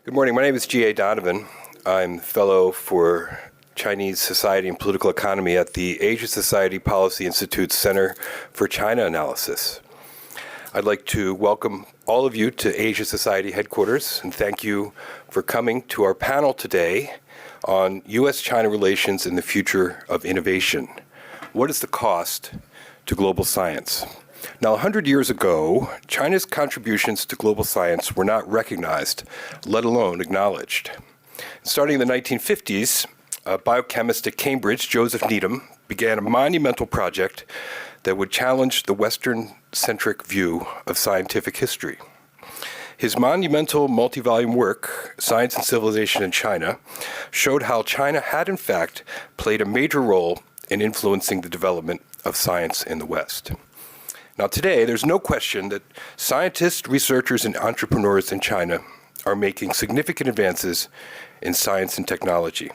Good morning. My name is G.A. Donovan. I'm fellow for Chinese Society and Political Economy at the Asia Society Policy Institute's Center for China Analysis. I'd like to welcome all of you to Asia Society headquarters and thank you for coming to our panel today on U.S. China relations and the future of innovation. What is the cost to global science? Now, 100 years ago, China's contributions to global science were not recognized, let alone acknowledged. Starting in the 1950s, a biochemist at Cambridge, Joseph Needham, began a monumental project that would challenge the Western-centric view of scientific history. His monumental multi-volume work, Science and Civilization in China, showed how China had in fact played a major role in influencing the development of science in the West. Now today, there's no question that scientists, researchers, and entrepreneurs in China are making significant advances in science and technology.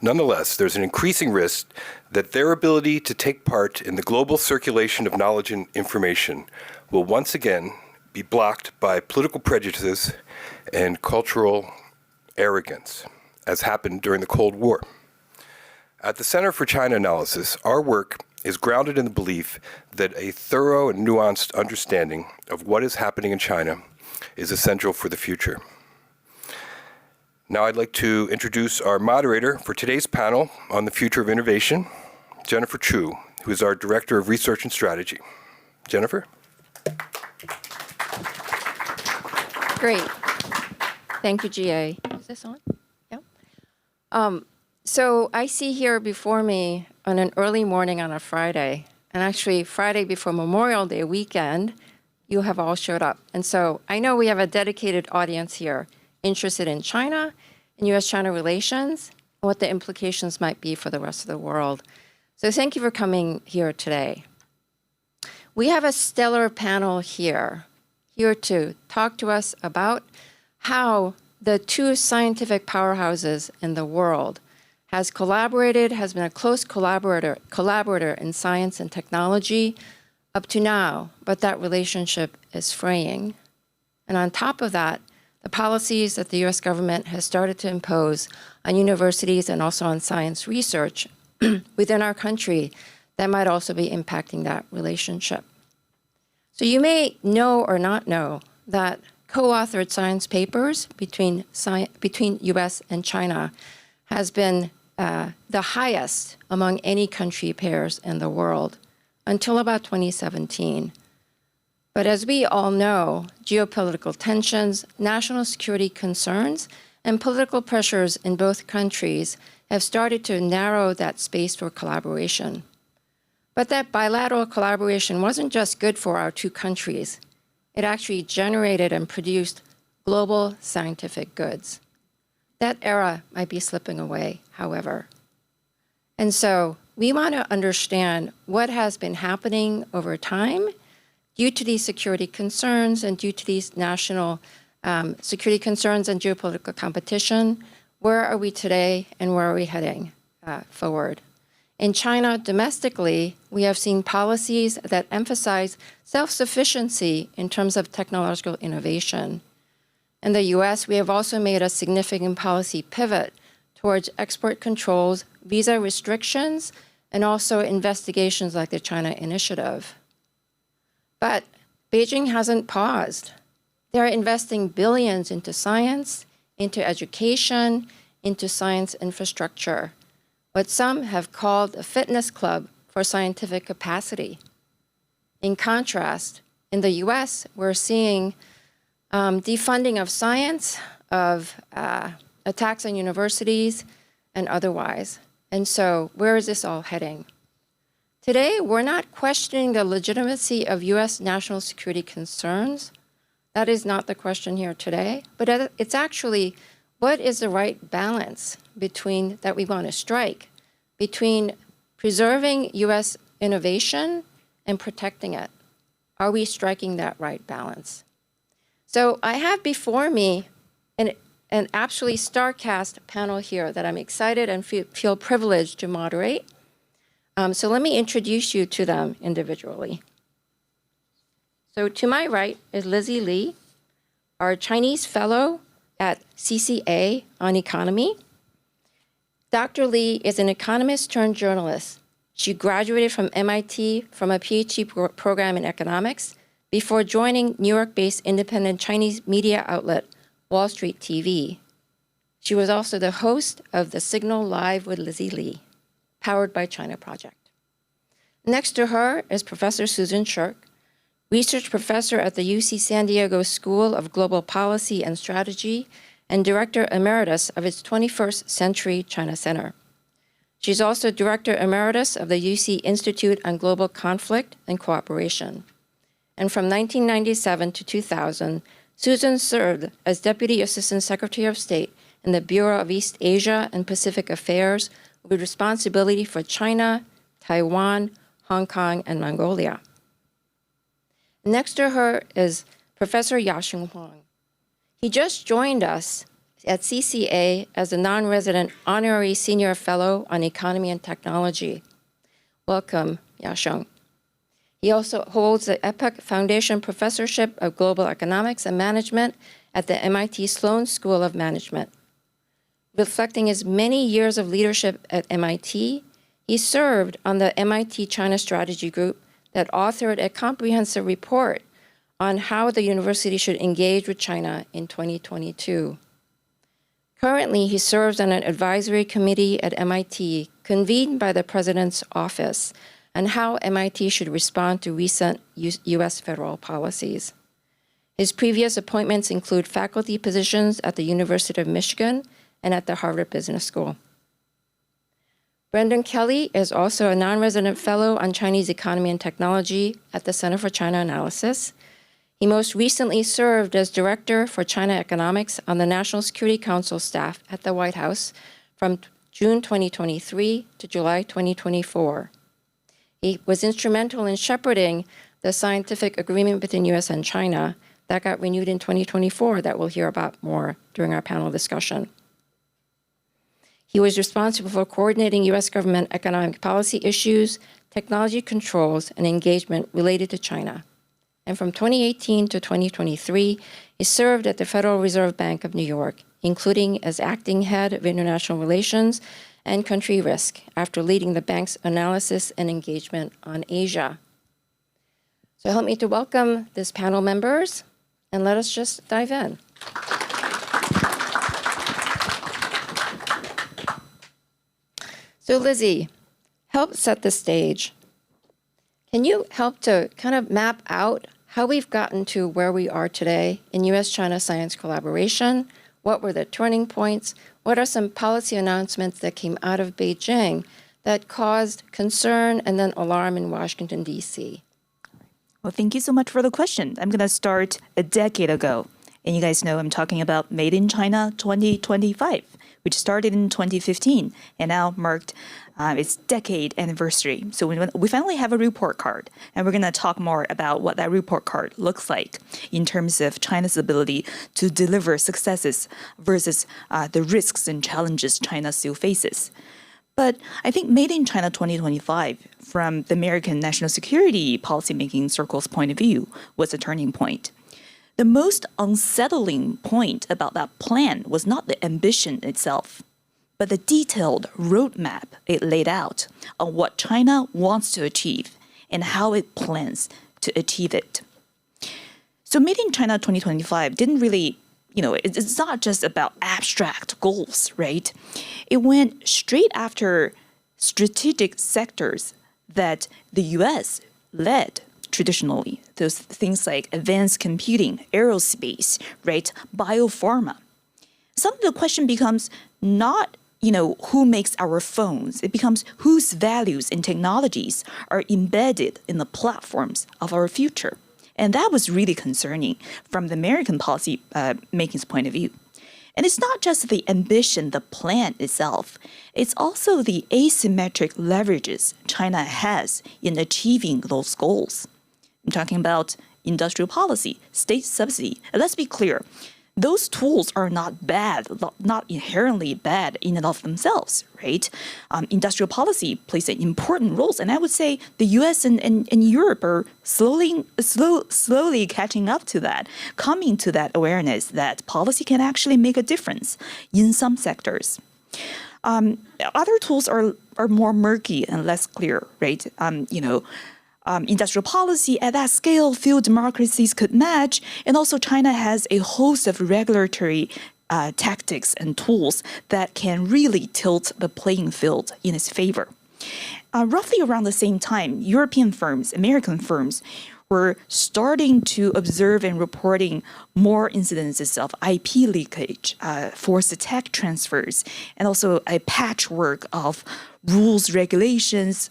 Nonetheless, there's an increasing risk that their ability to take part in the global circulation of knowledge and information will once again be blocked by political prejudices and cultural arrogance, as happened during the Cold War. At the Center for China Analysis, our work is grounded in the belief that a thorough and nuanced understanding of what is happening in China is essential for the future. Now I'd like to introduce our moderator for today's panel on the future of innovation, Jennifer Choo, who is our Director of Research and Strategy. Jennifer? Great. Thank you, GA. Is this on? Yeah. So I see here before me on an early morning on a Friday, and actually Friday before Memorial Day weekend, you have all showed up. And so I know we have a dedicated audience here interested in China and U.S. China relations and what the implications might be for the rest of the world. So thank you for coming here today. We have a stellar panel here to talk to us about how the two scientific powerhouses in the world has been a close collaborator in science and technology up to now, but that relationship is fraying. And on top of that, the policies that the U.S. government has started to impose on universities and also on science research within our country that might also be impacting that relationship. So you may know or not know that co-authored science papers between U.S. and China has been the highest among any country pairs in the world until about 2017. But as we all know, geopolitical tensions, national security concerns, and political pressures in both countries have started to narrow that space for collaboration. But that bilateral collaboration wasn't just good for our two countries. It actually generated and produced global scientific goods. That era might be slipping away, however. And so we want to understand what has been happening over time due to these security concerns and due to these national security concerns and geopolitical competition. Where are we today and where are we heading forward? In China, domestically, we have seen policies that emphasize self-sufficiency in terms of technological innovation. In the U.S., we have also made a significant policy pivot towards export controls, visa restrictions, and also investigations like the China Initiative. But Beijing hasn't paused. They're investing billions into science, into education, into science infrastructure, what some have called a fitness club for scientific capacity. In contrast, in the U.S., we're seeing defunding of science, of attacks on universities, and otherwise. And so where is this all heading? Today, we're not questioning the legitimacy of U.S. national security concerns. That is not the question here today, but it's actually what is the right balance that we want to strike between preserving U.S. innovation and protecting it? Are we striking that right balance? So I have before me an absolutely star-cast panel here that I'm excited and feel privileged to moderate. So let me introduce you to them individually. So to my right is Lizzi Lee, our Chinese fellow at CCA on economy. Dr. Li is an economist turned journalist. She graduated from MIT from a PhD program in economics before joining New York-based independent Chinese media outlet Wall Street TV. She was also the host of The Signal Live with Lizzi Li, powered by China Project. Next to her is Professor Susan Shirk, research professor at the UC San Diego School of Global Policy and Strategy and director emeritus of its 21st Century China Center. She's also director emeritus of the UC Institute on Global Conflict and Cooperation. And from 1997 to 2000, Susan served as Deputy Assistant Secretary of State in the Bureau of East Asia and Pacific Affairs with responsibility for China, Taiwan, Hong Kong, and Mongolia. Next to her is Professor Yasheng Huang. He just joined us at CCA as a non-resident honorary senior fellow on economy and technology. Welcome, Yasheng. He also holds the EPIC Foundation Professorship of Global Economics and Management at the MIT Sloan School of Management. Reflecting his many years of leadership at MIT, he served on the MIT China Strategy Group that authored a comprehensive report on how the university should engage with China in 2022. Currently, he serves on an advisory committee at MIT convened by the President's Office on how MIT should respond to recent U.S. federal policies. His previous appointments include faculty positions at the University of Michigan and at the Harvard Business School. Brendan Kelly is also a non-resident fellow on Chinese economy and technology at the Center for China Analysis. He most recently served as Director for China Economics on the National Security Council staff at the White House from June 2023 to July 2024. He was instrumental in shepherding the scientific agreement between U.S. and China that got renewed in 2024 that we'll hear about more during our panel discussion. He was responsible for coordinating U.S. government economic policy issues, technology controls, and engagement related to China. And from 2018 to 2023, he served at the Federal Reserve Bank of New York, including as acting head of international relations and country risk after leading the bank's analysis and engagement on Asia. So help me to welcome this panel members, and let us just dive in. So Lizzi, help set the stage. Can you help to kind of map out how we've gotten to where we are today in U.S. China science collaboration? What were the turning points? What are some policy announcements that came out of Beijing that caused concern and then alarm in Washington, D.C.? Well, thank you so much for the question. I'm going to start a decade ago. And you guys know I'm talking about Made in China 2025, which started in 2015 and now marked its decade anniversary. So we finally have a report card, and we're going to talk more about what that report card looks like in terms of China's ability to deliver successes versus the risks and challenges China still faces. But I think Made in China 2025, from the American national security policymaking circle's point of view, was a turning point. The most unsettling point about that plan was not the ambition itself, but the detailed roadmap it laid out on what China wants to achieve and how it plans to achieve it. So Made in China 2025 didn't really, it's not just about abstract goals, right? It went straight after strategic sectors that the U.S. led traditionally, those things like advanced computing, aerospace, right, biopharma. Suddenly the question becomes not, who makes our phones. It becomes whose values and technologies are embedded in the platforms of our future. And that was really concerning from the American policy making's point of view. And it's not just the ambition, the plan itself. It's also the asymmetric leverages China has in achieving those goals. I'm talking about industrial policy, state subsidy. And let's be clear, those tools are not bad, not inherently bad in and of themselves, right? Industrial policy plays an important role, and I would say the U.S. and Europe are slowly catching up to that, coming to that awareness that policy can actually make a difference in some sectors. Other tools are more murky and less clear, right? Industrial policy at that scale, few democracies could match. And also China has a host of regulatory tactics and tools that can really tilt the playing field in its favor. Roughly around the same time, European firms, American firms, were starting to observe and reporting more incidences of IP leakage, forced tech transfers, and also a patchwork of rules, regulations.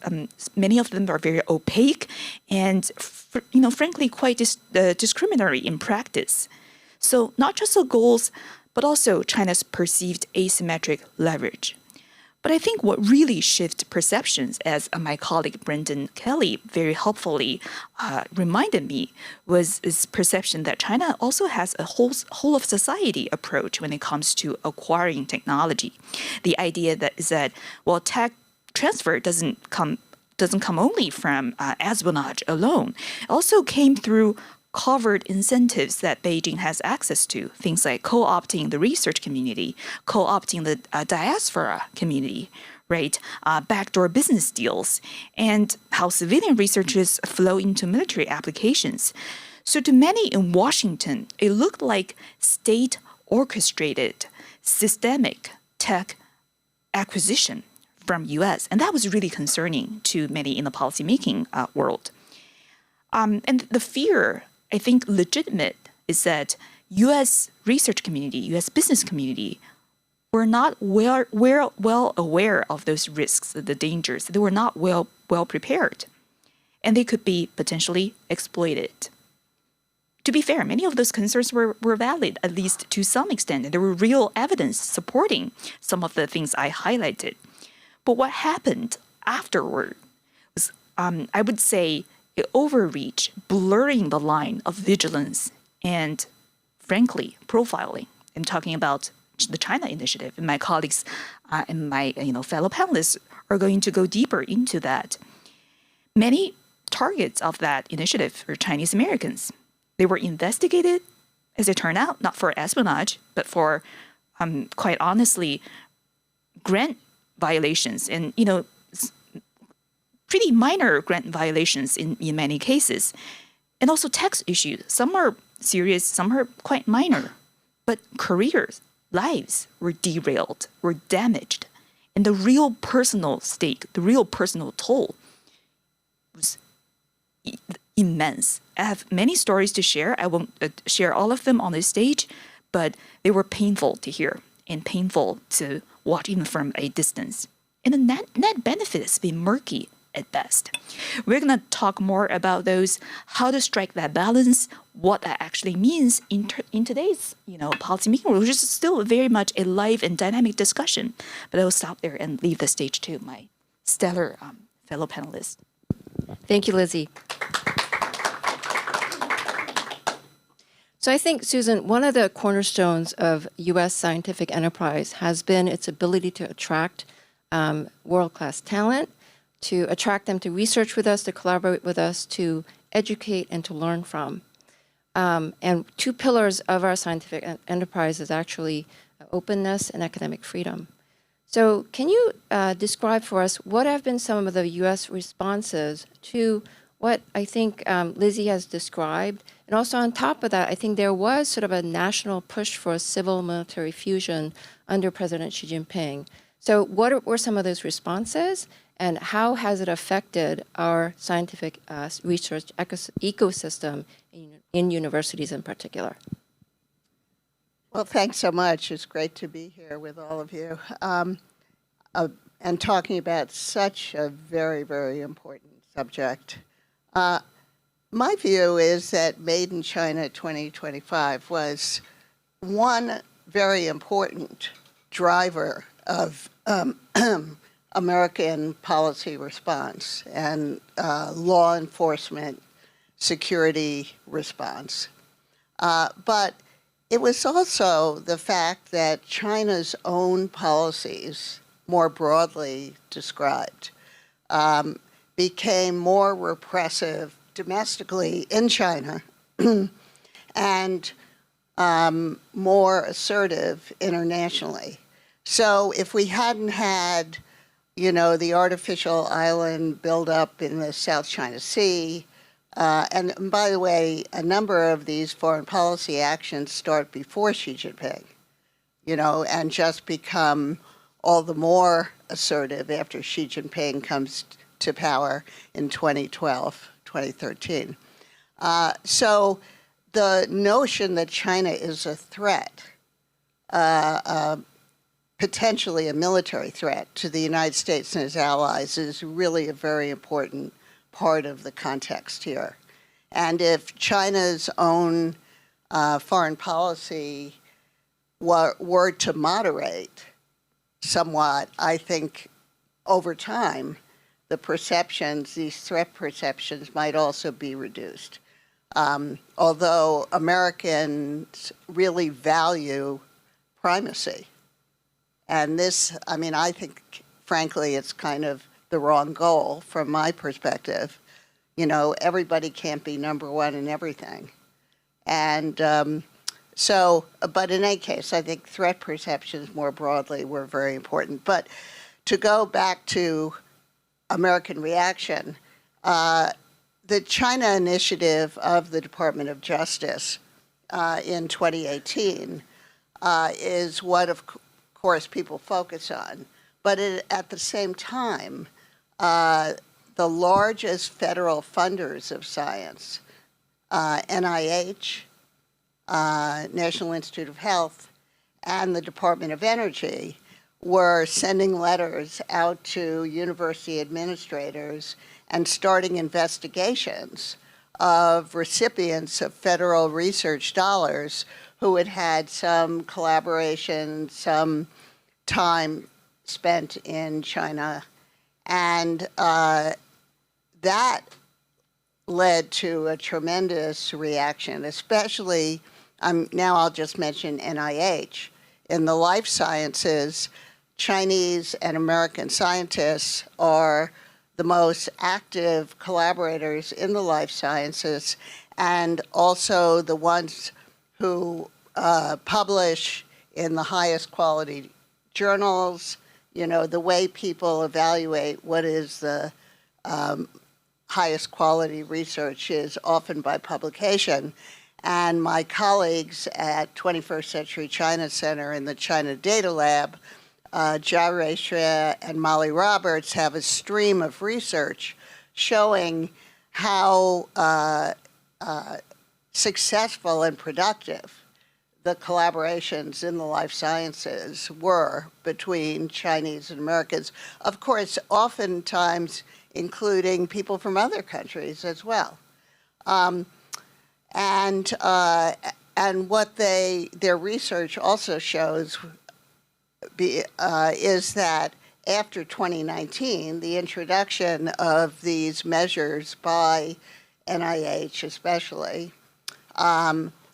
Many of them are very opaque and, frankly, quite discriminatory in practice. So not just the goals, but also China's perceived asymmetric leverage. But I think what really shifted perceptions, as my colleague Brendan Kelly very helpfully reminded me, was this perception that China also has a whole of society approach when it comes to acquiring technology. The idea that is that, well, tech transfer doesn't come only from espionage alone. It also came through covert incentives that Beijing has access to, things like co-opting the research community, co-opting the diaspora community, right? Backdoor business deals, and how civilian researchers flow into military applications. So to many in Washington, it looked like state-orchestrated, systemic tech acquisition from U.S., and that was really concerning to many in the policymaking world. And the fear, I think, legitimate, is that U.S. research community, U.S. business community, were not well aware of those risks, the dangers. They were not well prepared, and they could be potentially exploited. To be fair, many of those concerns were valid, at least to some extent, and there were real evidence supporting some of the things I highlighted. But what happened afterward was, I would say, an overreach, blurring the line of vigilance and, frankly, profiling. I'm talking about the China initiative, and my colleagues and my fellow panelists are going to go deeper into that. Many targets of that initiative were Chinese Americans. They were investigated, as it turned out, not for espionage, but for, quite honestly, grant violations and, pretty minor grant violations in many cases. And also tax issues. Some are serious, some are quite minor. But careers, lives were derailed, were damaged. And the real personal stake, the real personal toll was immense. I have many stories to share. I won't share all of them on this stage, but they were painful to hear and painful to watch even from a distance. And the net benefit has been murky at best. We're going to talk more about those, how to strike that balance, what that actually means in today's policymaking world, which is still very much a live and dynamic discussion. But I will stop there and leave the stage to my stellar fellow panelists. Thank you, Lizzie. So I think, Susan, one of the cornerstones of U.S. scientific enterprise has been its ability to attract world-class talent, to attract them to research with us, to collaborate with us, to educate and to learn from. And two pillars of our scientific enterprise is actually openness and academic freedom. So can you describe for us what have been some of the U.S. responses to what I think Lizzie has described? And also on top of that, I think there was sort of a national push for a civil-military fusion under President Xi Jinping. So what were some of those responses, and how has it affected our scientific research ecosystem in universities in particular? Well, thanks so much. It's great to be here with all of you and talking about such a very, very important subject. My view is that Made in China 2025 was one very important driver of American policy response and law enforcement security response. But it was also the fact that China's own policies, more broadly described, became more repressive domestically in China and more assertive internationally. So if we hadn't had, the artificial island buildup in the South China Sea, and by the way, a number of these foreign policy actions start before Xi Jinping, and just become all the more assertive after Xi Jinping comes to power in 2012, 2013. So the notion that China is a threat, potentially a military threat to the United States and its allies, is really a very important part of the context here. And if China's own foreign policy were to moderate somewhat, I think over time, these threat perceptions might also be reduced. Although Americans really value primacy. And this, I think, frankly, it's kind of the wrong goal from my perspective. Everybody can't be number one in everything. And but in any case, I think threat perceptions more broadly were very important. But to go back to American reaction, the China initiative of the Department of Justice in 2018 is what, of course, people focus on. But at the same time, the largest federal funders of science, NIH, National Institute of Health, and the Department of Energy, were sending letters out to university administrators and starting investigations of recipients of federal research dollars who had had some collaboration, some time spent in China. And that led to a tremendous reaction, especially, now I'll just mention NIH. In the life sciences, Chinese and American scientists are the most active collaborators in the life sciences, and also the ones who publish in the highest quality journals. The way people evaluate what is the highest quality research is often by publication. And my colleagues at 21st Century China Center in the China Data Lab, Jia Ruixue and Molly Roberts, have a stream of research showing how successful and productive the collaborations in the life sciences were between Chinese and Americans. Of course, oftentimes including people from other countries as well. And what their research also shows is that after 2019, the introduction of these measures by NIH especially,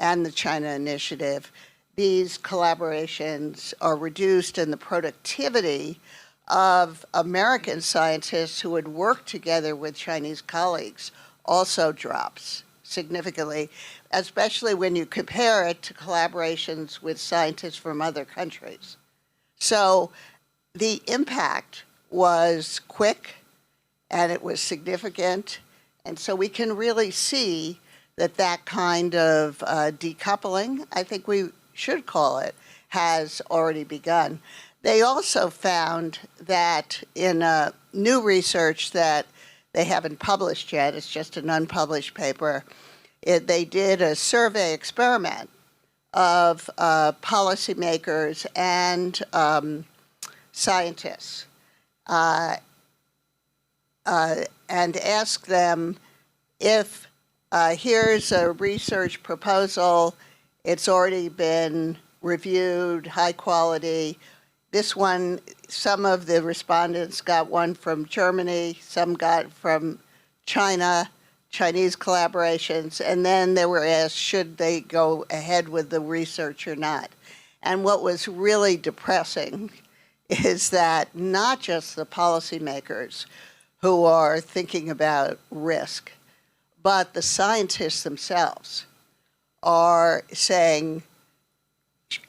and the China Initiative, these collaborations are reduced, and the productivity of American scientists who had worked together with Chinese colleagues also drops significantly, especially when you compare it to collaborations with scientists from other countries. So the impact was quick and it was significant. And so we can really see that kind of decoupling, I think we should call it, has already begun. They also found that in new research that they haven't published yet, it's just an unpublished paper, they did a survey experiment of policymakers and scientists and asked them if here's a research proposal, it's already been reviewed, high quality. This one, some of the respondents got one from Germany, some got from China, Chinese collaborations, and then they were asked, should they go ahead with the research or not? And what was really depressing is that not just the policymakers who are thinking about risk, but the scientists themselves are saying,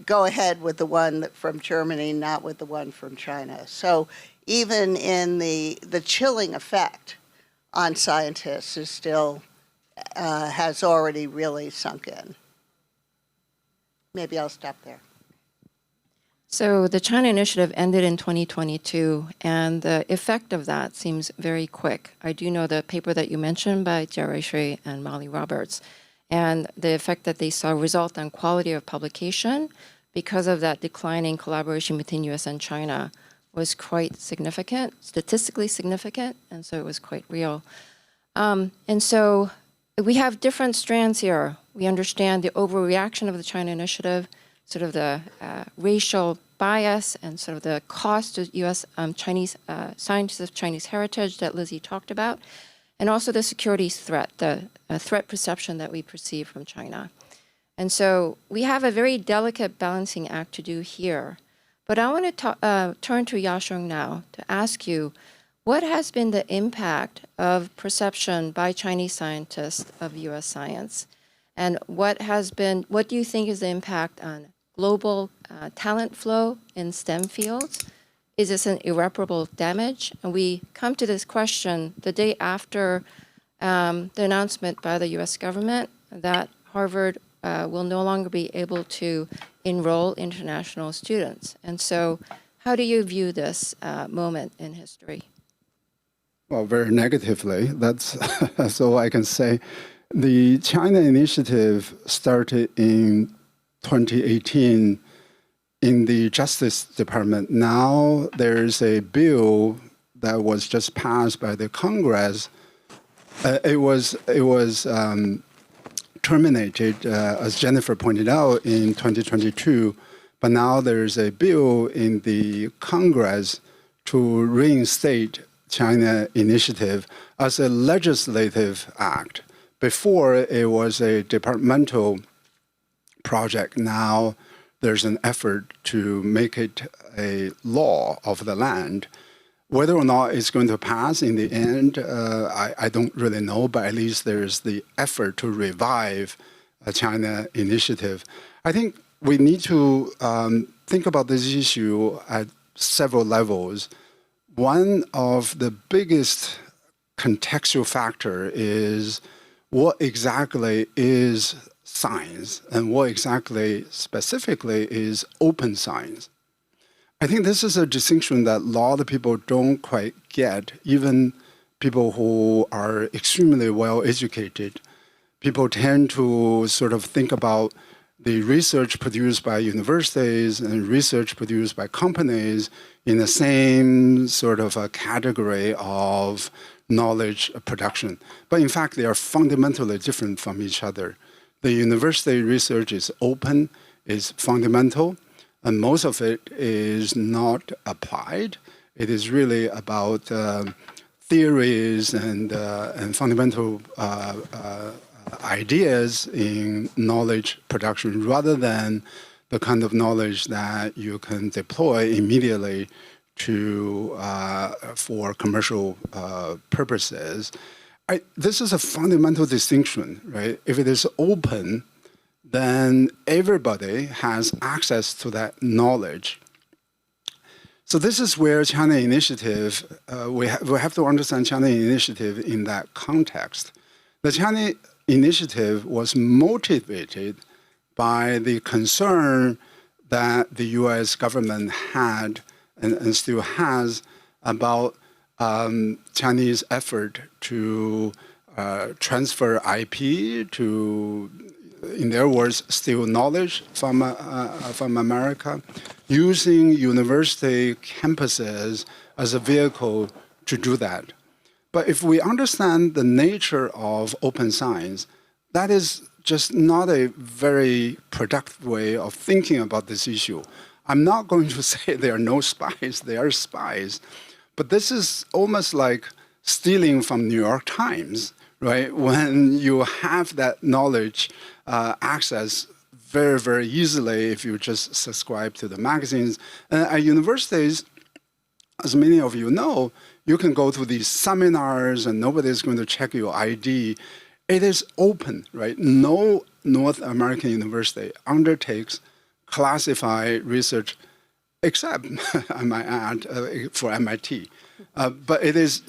go ahead with the one from Germany, not with the one from China. So even in the chilling effect on scientists is still, has already really sunk in. Maybe I'll stop there. So the China Initiative ended in 2022, and the effect of that seems very quick. I do know the paper that you mentioned by Jerry Shui and Molly Roberts, and the effect that they saw result on quality of publication because of that declining collaboration between U.S. and China was quite significant, statistically significant, and so it was quite real. And so we have different strands here. We understand the overreaction of the China Initiative, sort of the racial bias and sort of the cost to U.S. Chinese scientists of Chinese heritage that Lizzie talked about, and also the security threat, the threat perception that we perceive from China. And so we have a very delicate balancing act to do here. But I want to turn to Yasheng now to ask you, what has been the impact of perception by Chinese scientists of U.S. science? And what do you think is the impact on global talent flow in STEM fields? Is this an irreparable damage? And we come to this question the day after the announcement by the U.S. government that Harvard will no longer be able to enroll international students. And so how do you view this moment in history? Well, very negatively. That's, that's all I can say. The China Initiative started in 2018 in the Justice Department. Now there's a bill that was just passed by the Congress. It was terminated, as Jennifer pointed out, in 2022. But now there's a bill in the Congress to reinstate China Initiative as a legislative act. Before, it was a departmental project. Now there's an effort to make it a law of the land. Whether or not it's going to pass in the end, I don't really know, but at least there's the effort to revive a China Initiative. I think we need to think about this issue at several levels. One of the biggest contextual factor is what exactly is science and what exactly specifically is open science. I think this is a distinction that a lot of people don't quite get, even people who are extremely well educated. People tend to sort of think about the research produced by universities and research produced by companies in the same sort of a category of knowledge production. But in fact, they are fundamentally different from each other. The university research is open, is fundamental, and most of it is not applied. It is really about theories and fundamental ideas in knowledge production rather than the kind of knowledge that you can deploy immediately to for commercial purposes. This is a fundamental distinction, right? If it is open, then everybody has access to that knowledge. So this is where China Initiative, we have to understand China Initiative in that context. The China Initiative was motivated by the concern that the U.S. government had and still has about Chinese effort to transfer IP to, in their words, steal knowledge from America, using university campuses as a vehicle to do that. But if we understand the nature of open science, that is just not a very productive way of thinking about this issue. I'm not going to say there are no spies, there are spies. But this is almost like stealing from New York Times, right? When you have that knowledge access very, very easily if you just subscribe to the magazines. And at universities, as many of you know, you can go to these seminars and nobody's going to check your ID. It is open, right? No North American university undertakes classified research, except, I might add, for MIT. But it is,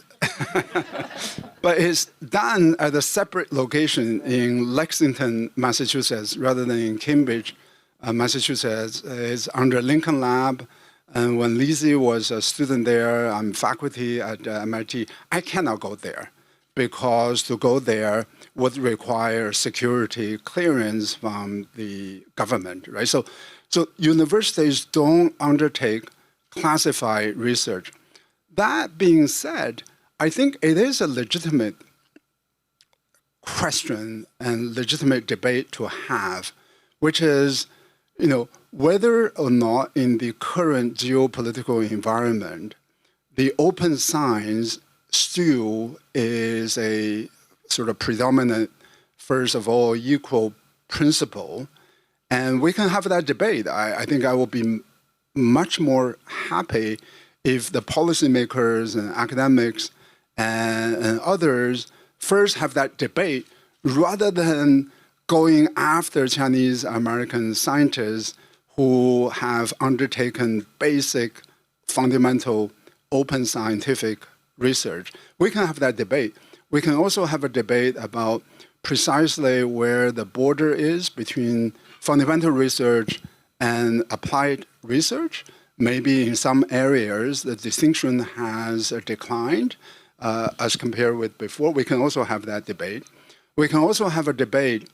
but it's done at a separate location in Lexington, Massachusetts, rather than in Cambridge, Massachusetts. It's under Lincoln Lab. And when Lizzi was a student there, I'm faculty at MIT, I cannot go there because to go there would require security clearance from the government, right? So universities don't undertake classified research. That being said, I think it is a legitimate question and legitimate debate to have, which is, whether or not in the current geopolitical environment, the open science still is a sort of predominant, first of all, equal principle. And we can have that debate. I think I will be much more happy if the policymakers and academics and others first have that debate rather than going after Chinese American scientists who have undertaken basic, fundamental, open scientific research. We can have that debate. We can also have a debate about precisely where the border is between fundamental research and applied research. Maybe in some areas, the distinction has declined as compared with before. We can also have that debate. We can also have a debate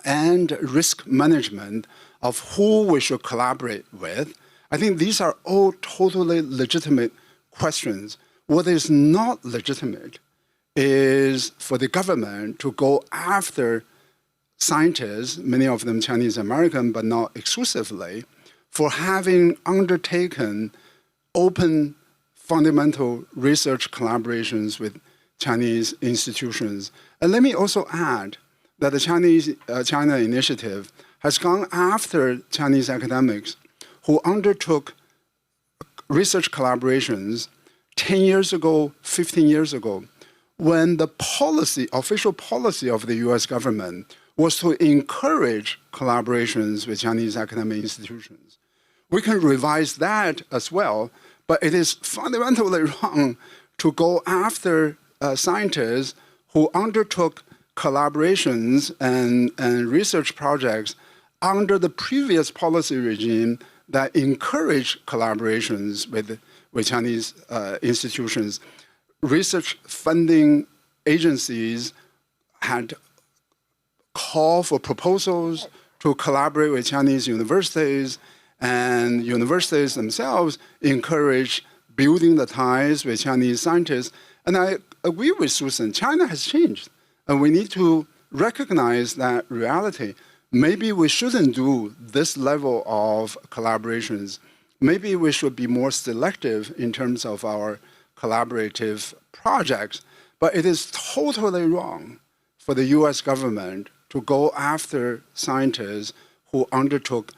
and risk management of who we should collaborate with. I think these are all totally legitimate questions. What is not legitimate is for the government to go after scientists, many of them Chinese American, but not exclusively, for having undertaken open fundamental research collaborations with Chinese institutions. And let me also add that the China Initiative has gone after Chinese academics who undertook research collaborations 10 years ago, 15 years ago, when the official policy of the U.S. government was to encourage collaborations with Chinese academic institutions. We can revise that as well, but it is fundamentally wrong to go after scientists who undertook collaborations and research projects under the previous policy regime that encouraged collaborations with Chinese institutions. Research funding agencies had called for proposals to collaborate with Chinese universities, and universities themselves encourage building the ties with Chinese scientists. And I agree with Susan, China has changed, and we need to recognize that reality. Maybe we shouldn't do this level of collaborations. Maybe we should be more selective in terms of our collaborative projects, but it is totally wrong for the US government to go after scientists who undertook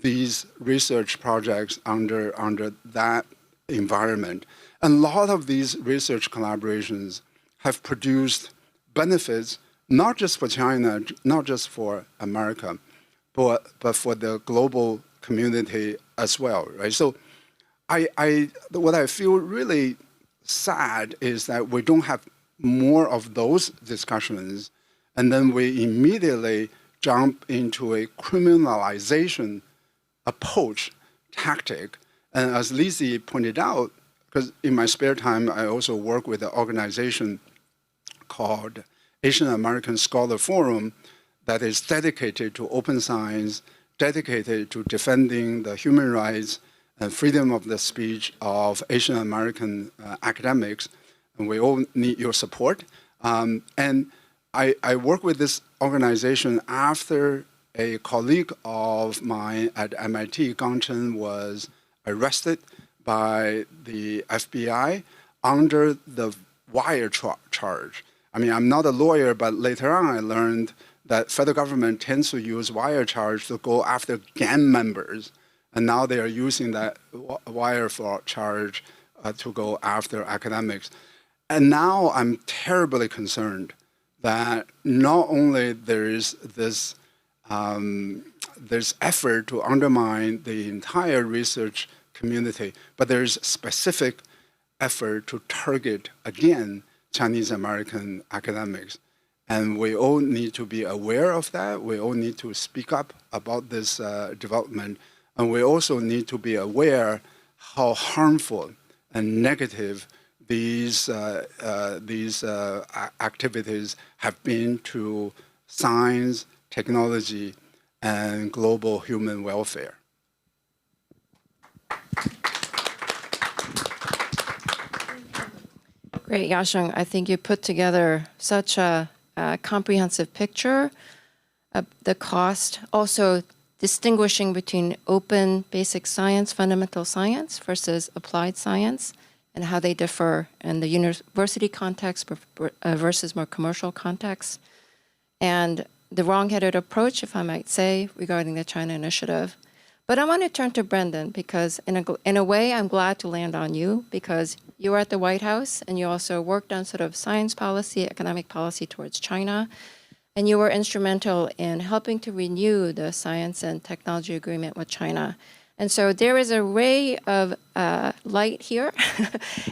these research projects under that environment. And a lot of these research collaborations have produced benefits, not just for China, not just for America, but for the global community as well, right? So what I feel really sad is that we don't have more of those discussions, and then we immediately jump into a criminalization approach, tactic. And as Lizzi pointed out, because in my spare time, I also work with an organization called Asian American Scholar Forum that is dedicated to open science, dedicated to defending the human rights and freedom of the speech of Asian American academics. And we all need your support. And I work with this organization after a colleague of mine at MIT, Gang Chen, was arrested by the FBI under the wire charge. I mean, I'm not a lawyer, but later on I learned that federal government tends to use wire charge to go after gang members. And now they are using that wire fraud charge to go after academics. And now I'm terribly concerned that not only there is this effort to undermine the entire research community, but there's specific effort to target, again, Chinese American academics. And we all need to be aware of that. We all need to speak up about this development. And we also need to be aware how harmful and negative these activities have been to science, technology, and global human welfare. Great, Yasheng. I think you put together such a comprehensive picture of the cost, also distinguishing between open basic science, fundamental science, versus applied science, and how they differ in the university context versus more commercial context. And the wrong-headed approach, if I might say, regarding the China initiative. But I want to turn to Brendan because in a way, I'm glad to land on you because you were at the White House and you also worked on sort of science policy, economic policy towards China. And you were instrumental in helping to renew the science and technology agreement with China. And so there is a ray of light here.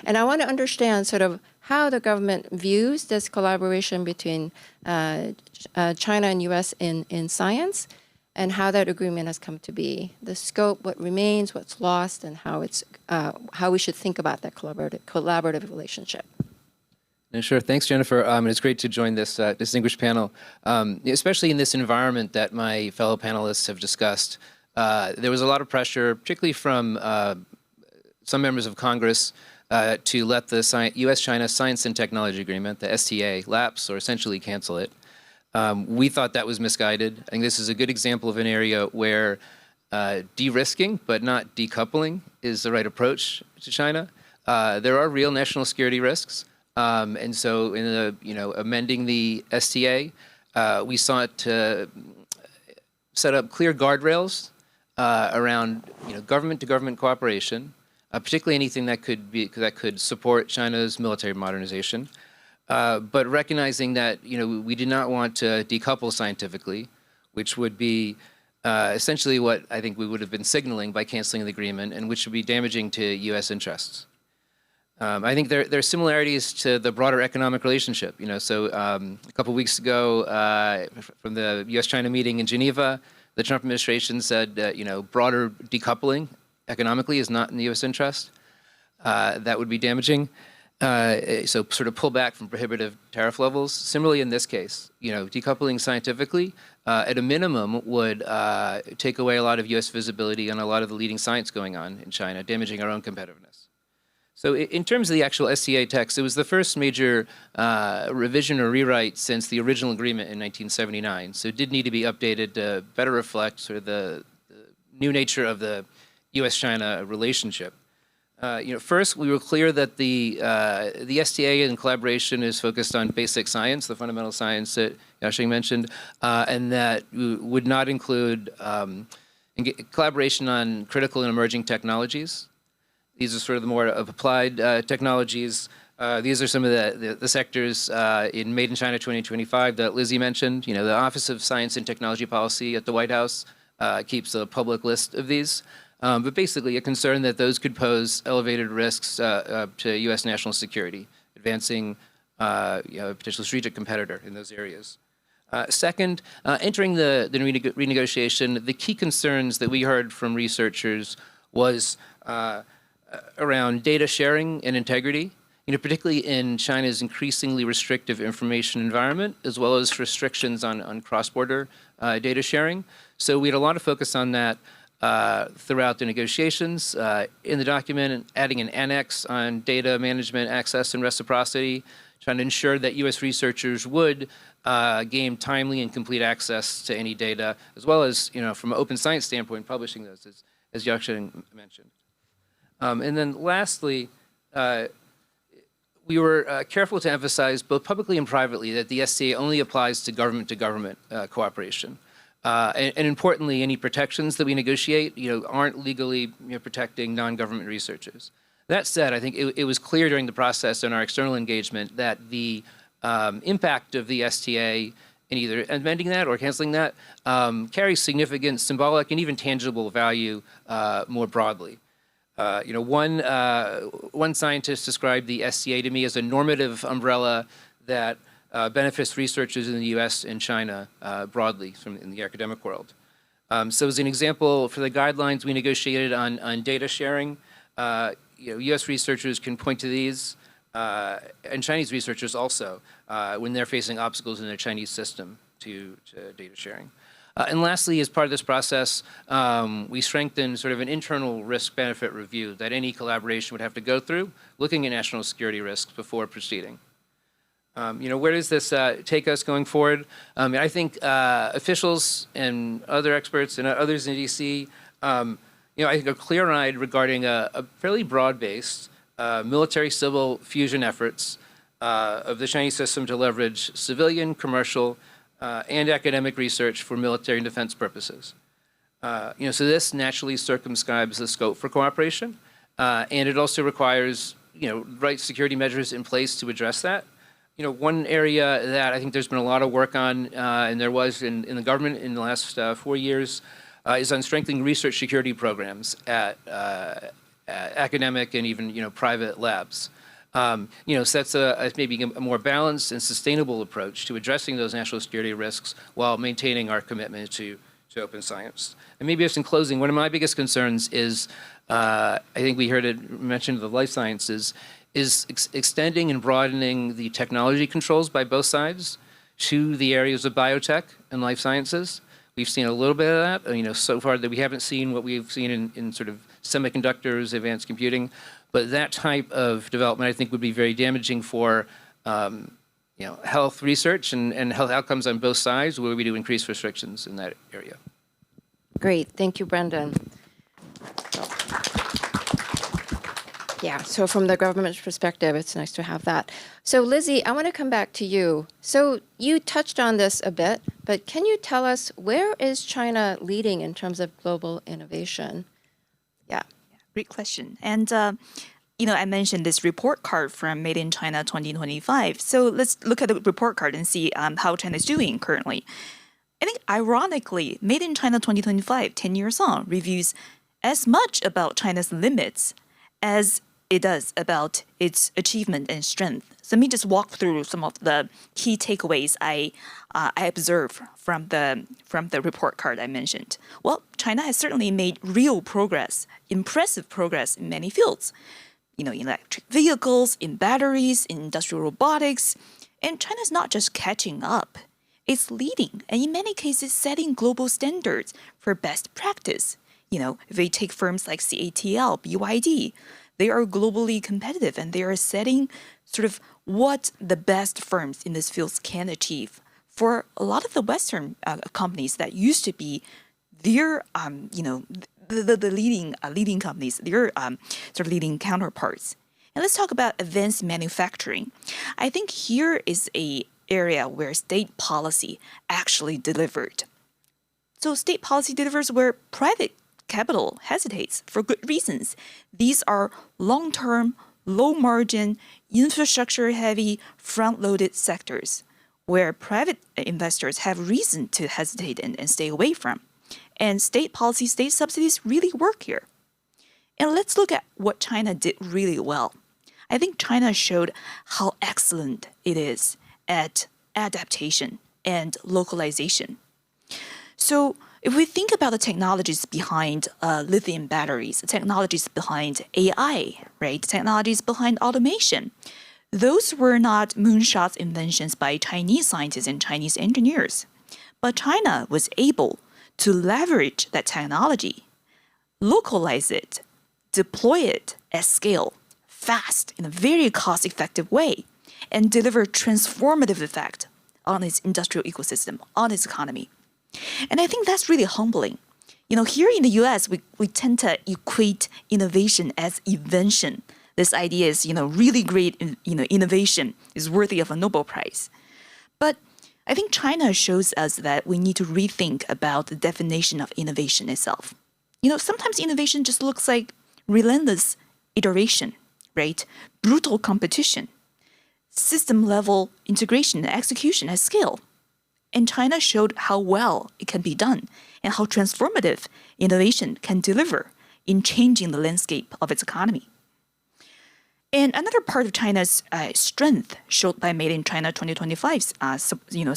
And I want to understand sort of how the government views this collaboration between China and U.S. in science and how that agreement has come to be, the scope, what remains, what's lost, and how we should think about that collaborative relationship. No, sure. Thanks, Jennifer. It's great to join this distinguished panel, especially in this environment that my fellow panelists have discussed. There was a lot of pressure, particularly from some members of Congress, to let the U.S. China Science and Technology Agreement, the STA, lapse or essentially cancel it. We thought that was misguided. I think this is a good example of an area where de-risking but not decoupling is the right approach to China. There are real national security risks. And so in amending the STA, we sought to set up clear guardrails around government-to-government cooperation, particularly anything that could support China's military modernization, but recognizing that we did not want to decouple scientifically, which would be essentially what I think we would have been signaling by canceling the agreement, and which would be damaging to U.S. interests. I think there are similarities to the broader economic relationship. So a couple of weeks ago, from the U.S. China meeting in Geneva, the Trump administration said that broader decoupling economically is not in the U.S. interest. That would be damaging. So sort of pull back from prohibitive tariff levels. Similarly, in this case, decoupling scientifically, at a minimum, would take away a lot of U.S. visibility on a lot of the leading science going on in China, damaging our own competitiveness. So in terms of the actual STA text, it was the first major revision or rewrite since the original agreement in 1979. So it did need to be updated to better reflect sort of the new nature of the U.S.-China relationship. First, we were clear that the STA in collaboration is focused on basic science, the fundamental science that Yasheng mentioned, and that would not include collaboration on critical and emerging technologies. These are sort of the more applied technologies. These are some of the sectors in Made in China 2025 that Lizzi mentioned. The Office of Science and Technology Policy at the White House keeps a public list of these. But basically a concern that those could pose elevated risks to U.S. national security, advancing a potential strategic competitor in those areas. Second, entering the renegotiation, the key concerns that we heard from researchers was around data sharing and integrity, particularly in China's increasingly restrictive information environment, as well as restrictions on cross-border data sharing. So we had a lot of focus on that throughout the negotiations. In the document, adding an annex on data management, access, and reciprocity, trying to ensure that U.S. researchers would gain timely and complete access to any data, as well as, from an open science standpoint, publishing those, as Yasheng mentioned. And then lastly, we were careful to emphasize both publicly and privately that the STA only applies to government cooperation. And importantly, any protections that we negotiate, aren't legally protecting non-government researchers. That said, I think it was clear during the process in our external engagement that the impact of the STA in either amending that or canceling that carries significant symbolic and even tangible value more broadly. One scientist described the STA to me as a normative umbrella that benefits researchers in the U.S. and China broadly in the academic world. So as an example, for the guidelines we negotiated on data sharing, U.S. researchers can point to these, and Chinese researchers also, when they're facing obstacles in their Chinese system to data sharing. And lastly, as part of this process, we strengthened sort of an internal risk-benefit review that any collaboration would have to go through, looking at national security risks before proceeding. Where does this take us going forward? I think officials and other experts and others in D.C., I think are clear-eyed regarding a fairly broad-based military-civil fusion efforts of the Chinese system to leverage civilian, commercial, and academic research for military and defense purposes. So this naturally circumscribes the scope for cooperation, and it also requires, right security measures in place to address that. One area that I think there's been a lot of work on, and there was in the government in the last 4 years, is on strengthening research security programs at academic and even, private labs. So that's maybe a more balanced and sustainable approach to addressing those national security risks while maintaining our commitment to open science. And maybe just in closing, one of my biggest concerns is, I think we heard it mentioned the life sciences, is extending and broadening the technology controls by both sides to the areas of biotech and life sciences. We've seen a little bit of that, so far that we haven't seen what we've seen in sort of semiconductors, advanced computing. But that type of development, I think, would be very damaging for, health research and health outcomes on both sides, where we do increase restrictions in that area. Great. Thank you, Brendan. Yeah, so from the government's perspective, it's nice to have that. So Lizzie, I want to come back to you. So you touched on this a bit, but can you tell us, where is China leading in terms of global innovation? Yeah. Great question. And, I mentioned this report card from Made in China 2025. So let's look at the report card and see how China is doing currently. I think, ironically, Made in China 2025, 10 years on, reviews as much about China's limits as it does about its achievement and strength. So let me just walk through some of the key takeaways I observe from the report card I mentioned. Well, China has certainly made real progress, impressive progress in many fields. In electric vehicles, in batteries, in industrial robotics. And China's not just catching up, it's leading, and in many cases setting global standards for best practice. If we take firms like CATL, BYD, they are globally competitive, and they are setting sort of what the best firms in this field can achieve. For a lot of the Western companies that used to be their, the leading companies, their sort of leading counterparts. And let's talk about advanced manufacturing. I think here is a area where state policy actually delivered. So state policy delivers where private capital hesitates for good reasons. These are long-term, low-margin, infrastructure-heavy, front-loaded sectors where private investors have reason to hesitate and stay away from. And state policy, state subsidies really work here. And let's look at what China did really well. I think China showed how excellent it is at adaptation and localization. So if we think about the technologies behind lithium batteries, the technologies behind AI, right, the technologies behind automation, those were not moonshot inventions by Chinese scientists and Chinese engineers. But China was able to leverage that technology, localize it, deploy it at scale, fast, in a very cost-effective way, and deliver transformative effect on its industrial ecosystem, on its economy. And I think that's really humbling. Here in the U.S., we tend to equate innovation as invention, This idea is, really great, innovation is worthy of a Nobel Prize. But I think China shows us that we need to rethink about the definition of innovation itself. Sometimes innovation just looks like relentless iteration, right? Brutal competition, system-level integration and execution at scale. And China showed how well it can be done and how transformative innovation can deliver in changing the landscape of its economy. And another part of China's strength showed by Made in China 2025's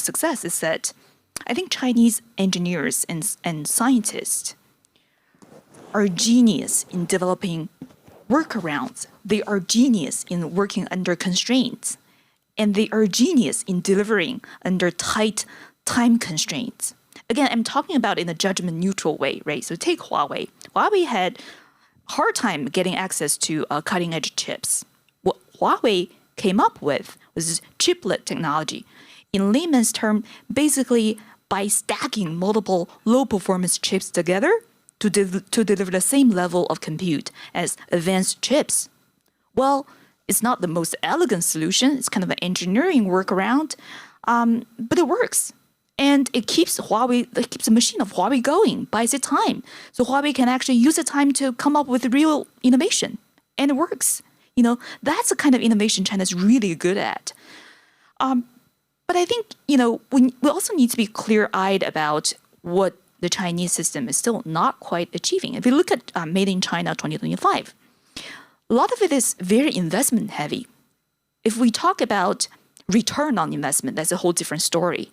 success is that I think Chinese engineers and scientists are genius in developing workarounds. They are genius in working under constraints. And they are genius in delivering under tight time constraints. Again, I'm talking about in a judgment-neutral way, right? So take Huawei. Huawei had hard time getting access to cutting-edge chips. What Huawei came up with was this chiplet technology. In layman's term, basically by stacking multiple low-performance chips together to deliver the same level of compute as advanced chips. Well, it's not the most elegant solution. It's kind of an engineering workaround, but it works. And it keeps the machine of Huawei going, buys it time. So Huawei can actually use the time to come up with real innovation. And it works. That's the kind of innovation China's really good at. But I think, we also need to be clear-eyed about what the Chinese system is still not quite achieving. If you look at Made in China 2025, a lot of it is very investment heavy. If we talk about return on investment, that's a whole different story.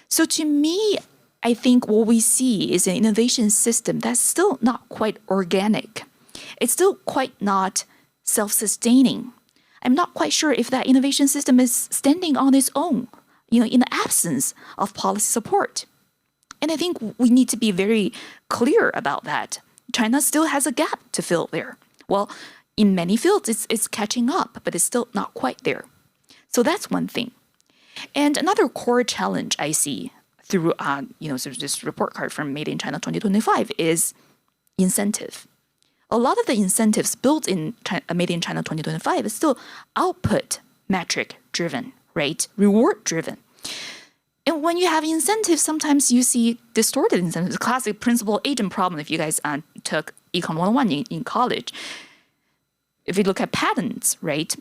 So to me, I think what we see is an innovation system that's still not quite organic. It's still quite not self-sustaining. I'm not quite sure if that innovation system is standing on its own, in the absence of policy support. And I think we need to be very clear about that. China still has a gap to fill there. Well, in many fields, it's catching up, but it's still not quite there. So that's one thing. And another core challenge I see through, this report card from Made in China 2025 is incentive. A lot of the incentives built in Made in China 2025 is still output metric driven, right? Reward driven. And when you have incentives, sometimes you see distorted incentives. Classic principal agent problem if you guys took Econ 101 in college. If you look at patents, right?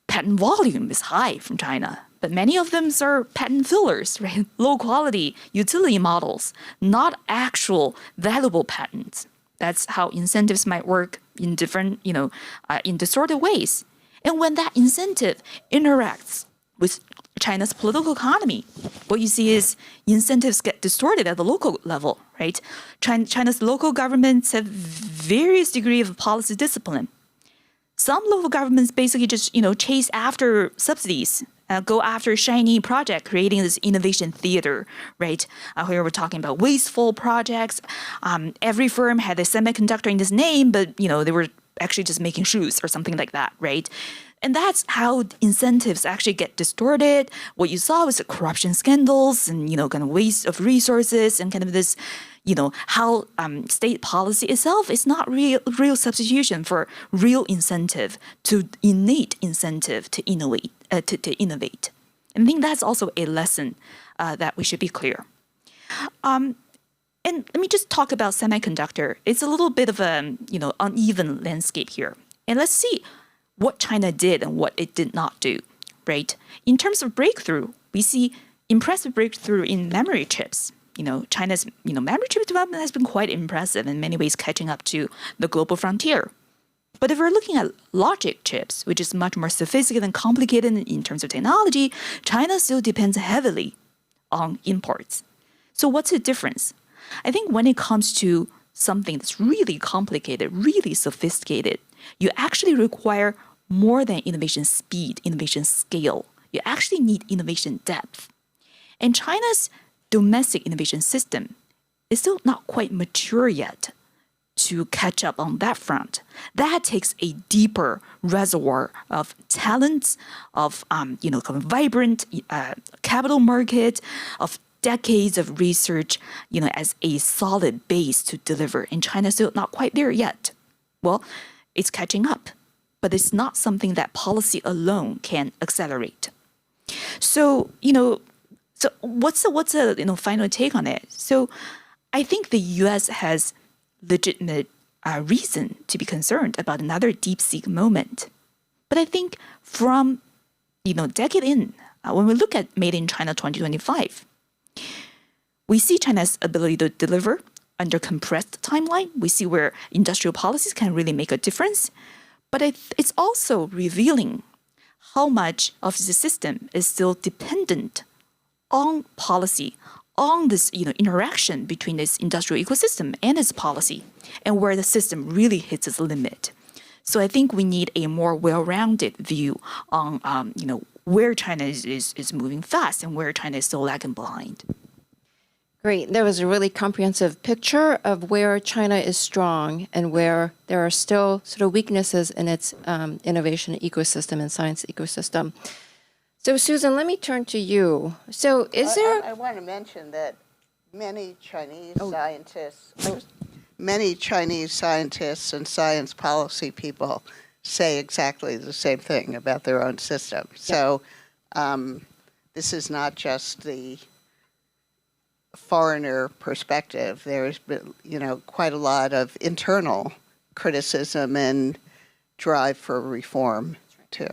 Patent volume is high from China, but many of them are patent fillers, right? Low quality utility models, not actual valuable patents. That's how incentives might work in different, in distorted ways. And when that incentive interacts with China's political economy, what you see is incentives get distorted at the local level, right? China's local governments have various degrees of policy discipline. Some local governments basically just, chase after subsidies, go after shiny project, creating this innovation theater, right? Here we're talking about wasteful projects. Every firm had a semiconductor in its name, but, they were actually just making shoes or something like that, right? And that's how incentives actually get distorted. What you saw was the corruption scandals and, kind of waste of resources and kind of this, how state policy itself is not real substitution for real incentive to innate incentive to innovate. And I think that's also a lesson that we should be clear. And let me just talk about semiconductor. It's a little bit of a, uneven landscape here. And let's see what China did and what it did not do, right? In terms of breakthrough, we see impressive breakthrough in memory chips. China's, memory chip development has been quite impressive in many ways, catching up to the global frontier. But if we're looking at logic chips, which is much more sophisticated and complicated in terms of technology, China still depends heavily on imports. So what's the difference? I think when it comes to something that's really complicated, really sophisticated, you actually require more than innovation speed, innovation scale. You actually need innovation depth. And China's domestic innovation system is still not quite mature yet to catch up on that front. That takes a deeper reservoir of talents, of kind of vibrant capital market, of decades of research, as a solid base to deliver. And China's still not quite there yet. Well, it's catching up. but it's not something that policy alone can accelerate. So, so what's a final take on it? So I think the U.S. has legitimate reason to be concerned about another DeepSeek moment. But I think from, decade in, when we look at Made in China 2025, we see China's ability to deliver under compressed timeline. We see where industrial policies can really make a difference. But it's also revealing how much of the system is still dependent on policy, on this interaction between this industrial ecosystem and its policy, and where the system really hits its limit. So I think we need a more well-rounded view on where China is moving fast and where China is still lagging behind. Great. There was a really comprehensive picture of where China is strong and where there are still sort of weaknesses in its innovation ecosystem and science ecosystem. So, Susan, let me turn to you. So, I want to mention that many Chinese scientists and science policy people say exactly the same thing about their own system. So, this is not just the foreigner perspective. There's been, quite a lot of internal criticism and drive for reform too.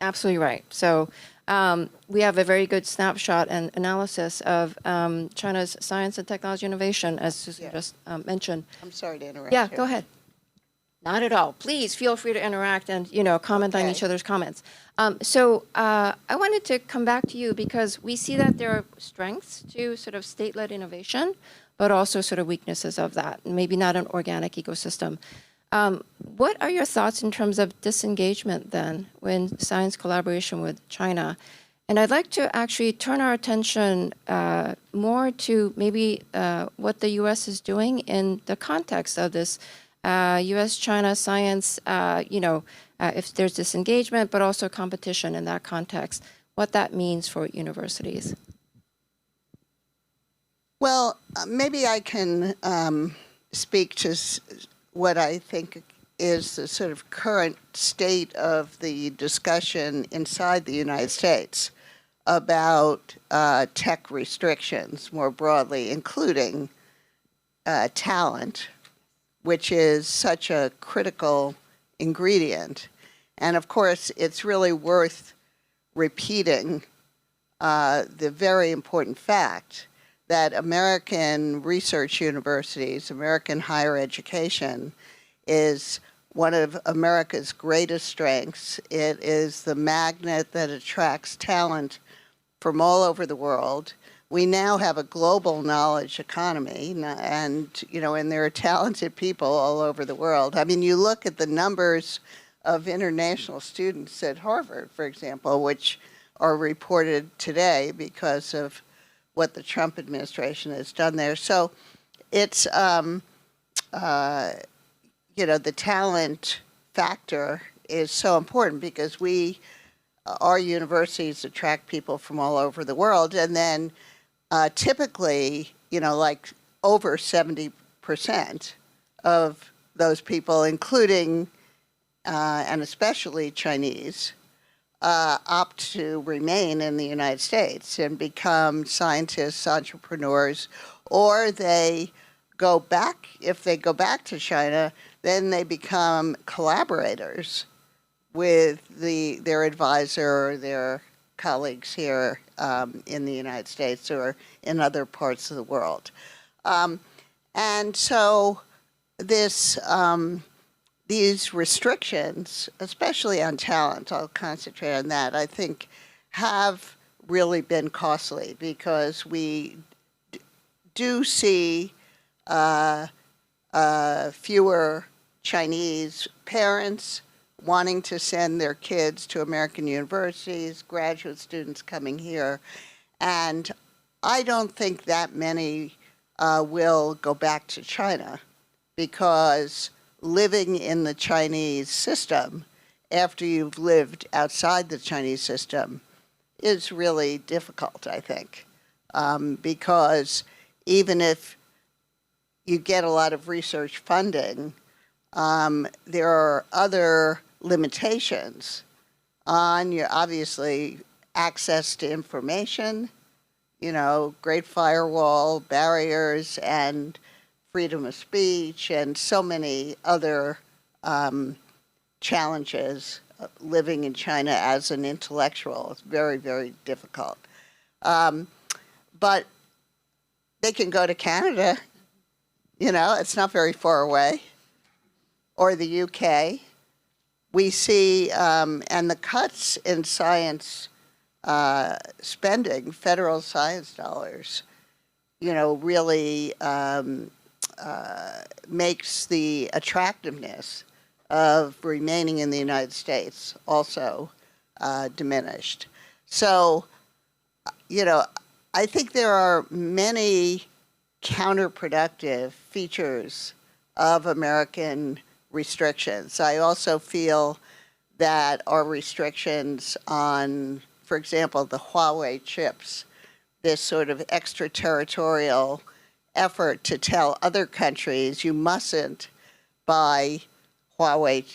Absolutely right. So we have a very good snapshot and analysis of China's science and technology innovation, as Susan just mentioned. I'm sorry to interrupt. Yeah, you. go ahead. Not at all. Please feel free to interact and comment on each other's comments. So I wanted to come back to you because we see that there are strengths to sort of state-led innovation, but also sort of weaknesses of that. Maybe not an organic ecosystem. What are your thoughts in terms of disengagement then when science collaboration with China? And I'd like to actually turn our attention more to maybe what the U.S. is doing in the context of this U.S. China science, if there's disengagement, but also competition in that context, what that means for universities. Well, maybe I can speak to what I think is the sort of current state of the discussion inside the United States about tech restrictions more broadly, including talent, which is such a critical ingredient. And of course, it's really worth repeating the very important fact that American research universities, American higher education, is one of America's greatest strengths. It is the magnet that attracts talent from all over the world. We now have a global knowledge economy, and there are talented people all over the world. I mean, you look at the numbers of international students at Harvard, for example, which are reported today because of what the Trump administration has done there. So it's, the talent factor is so important because our universities attract people from all over the world, and then typically, like over 70% of those people, including and especially Chinese, opt to remain in the United States and become scientists, entrepreneurs, or they go back. If they go back to China, then they become collaborators with their advisor or their colleagues here in the United States or in other parts of the world. And so these restrictions, especially on talent, I'll concentrate on that, I think have really been costly because we do see fewer Chinese parents wanting to send their kids to American universities, graduate students coming here. And I don't think that many will go back to China because living in the Chinese system after you've lived outside the Chinese system is really difficult, I think, because even if you get a lot of research funding, there are other limitations on your, obviously, access to information, Great Firewall, barriers, and freedom of speech, and so many other challenges living in China as an intellectual. It's very, very difficult. But they can go to Canada, it's not very far away, or the UK. We see, and the cuts in science spending, federal science dollars, really makes the attractiveness of remaining in the United States also diminished. So, I think there are many counterproductive features of American restrictions. I also feel that our restrictions on, for example, the Huawei chips, this sort of extraterritorial effort to tell other countries you mustn't buy Huawei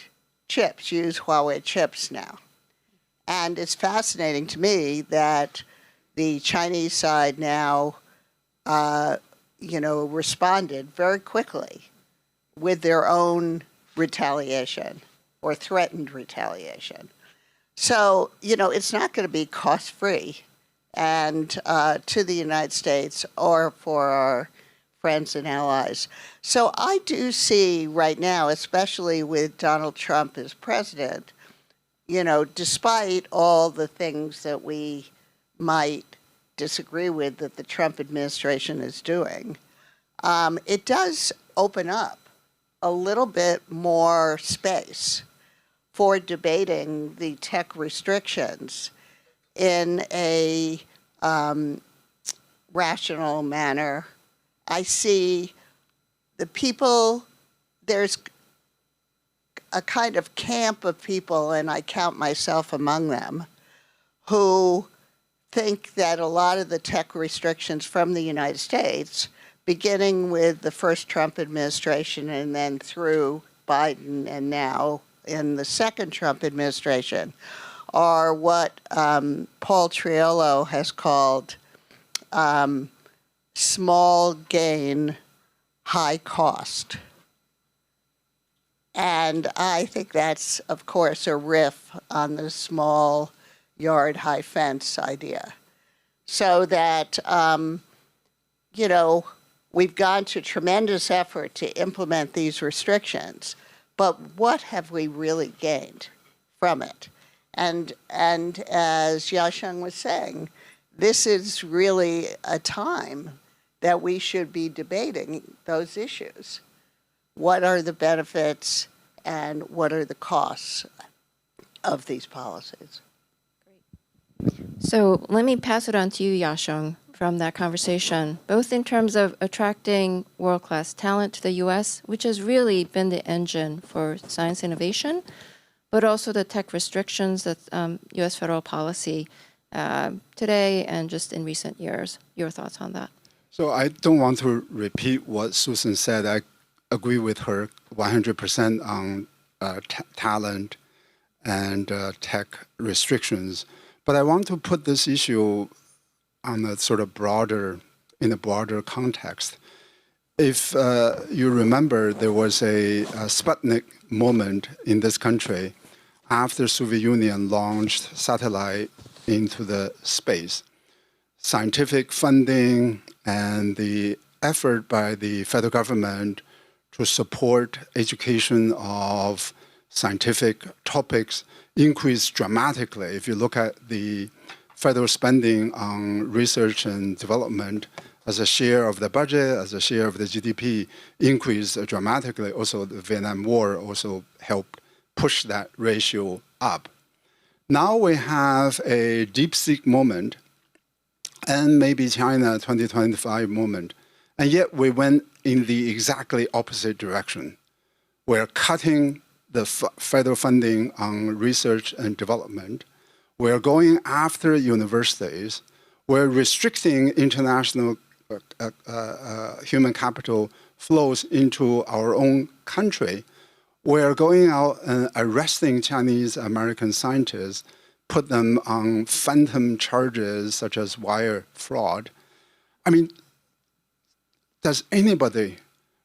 chips, use Huawei chips now. And it's fascinating to me that the Chinese side now, responded very quickly with their own retaliation or threatened retaliation. So, it's not going to be cost-free and to the United States or for our friends and allies. So I do see right now, especially with Donald Trump as president, despite all the things that we might disagree with that the Trump administration is doing, it does open up a little bit more space for debating the tech restrictions in a rational manner. I see the people, there's a kind of camp of people, and I count myself among them, who think that a lot of the tech restrictions from the United States, beginning with the first Trump administration and then through Biden and now in the second Trump administration, are what Paul Triolo has called small gain, high cost. And I think that's, of course, a riff on the small yard, high fence idea. So that, we've gone to tremendous effort to implement these restrictions, but what have we really gained from it? And as Yasheng was saying, this is really a time that we should be debating those issues. What are the benefits and what are the costs of these policies? So let me pass it on to you, Yasheng, from that conversation, both in terms of attracting world-class talent to the U.S., which has really been the engine for science innovation, but also the tech restrictions that U.S. federal policy today and just in recent years. Your thoughts on that? So I don't want to repeat what Susan said. I agree with her 100% on talent and tech restrictions. But I want to put this issue on a sort of in a broader context. If you remember, there was a Sputnik moment in this country after Soviet Union launched satellite into the space. Scientific funding and the effort by the federal government to support education of scientific topics increased dramatically. If you look at the federal spending on research and development as a share of the budget, as a share of the GDP, increased dramatically. Also, the Vietnam War also helped push that ratio up. Now we have a DeepSeek moment and maybe China 2025 moment, and yet we went in the exactly opposite direction. We're cutting the federal funding on research and development. We're going after universities. We're restricting international human capital flows into our own country. we're going out and arresting Chinese American scientists, put them on phantom charges such as wire fraud. I mean, does anybody